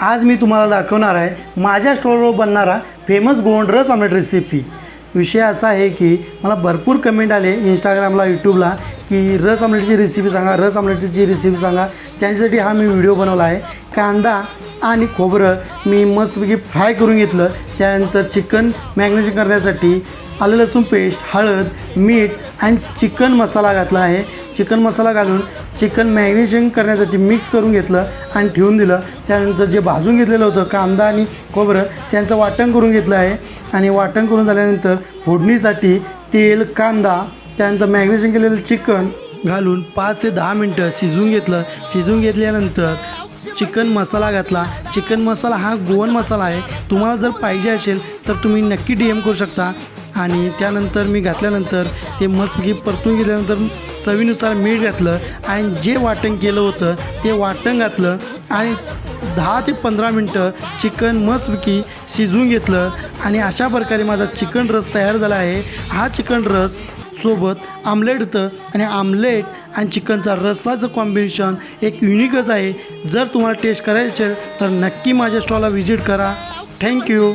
आज मी तुम्हाला दाखवणार आहे माझ्या स्टॉलवर बनणारा फेमस गोंड रस ऑमलेट रेसिपी। विषय असा आहे की मला भरपूर कमेंट आले इंस्टाग्रामला यूट्यूबला की रस ऑमलेटची रेसिपी सांगा, रस ऑमलेटची रेसिपी सांगा। त्यांच्यासाठी हा मी व्हिडिओ बनवला आहे। कांदा आणि खोबरं मी मस्तपैकी फ्राय करून घेतलं। त्यानंतर चिकन मॅरिनेशन करण्यासाठी आलं लसूण पेस्ट, हळद, मीठ आणि चिकन मसाला घातला आहे। चिकन मसाला घालून चिकन मॅरिनेशन करण्यासाठी मिक्स करून घेतलं आणि ठेवून दिलं। त्यानंतर जे भाजून घेतलेलं होतं कांदा आणि खोबरं त्यांचं वाटण करून घेतलं आहे आणि वाटण करून झाल्यानंतर फोडणीसाठी तेल, कांदा, त्यानंतर मॅरिनेशन केलेलं चिकन घालून 5 ते 10 मिनटं शिजवून घेतलं। शिजवून घेतल्यानंतर चिकन मसाला घातला। चिकन मसाला हा गोवन मसाला आहे। तुम्हाला जर पाहिजे असेल तर तुम्ही नक्की DM करू शकता। आणि त्यानंतर मी घातल्यानंतर ते मस्तपैकी परतून घेतल्यानंतर चवीनुसार मीठ घातलं आणि जे वाटण केलं होतं ते वाटण घातलं आणि 10 ते 15 मिनटं चिकन मस्तपैकी शिजवून घेतलं आणि अशा प्रकारे माझा चिकन रस तयार झाला आहे। हा चिकन रस सोबत आमलेट होतं आणि आमलेट आणि चिकनचा रस्साचं कॉम्बिनेशन एक युनिकच आहे। जर तुम्हाला टेस्ट करायचं असेल तर नक्की माझ्या स्टॉलला व्हिजिट करा। थँक्यू।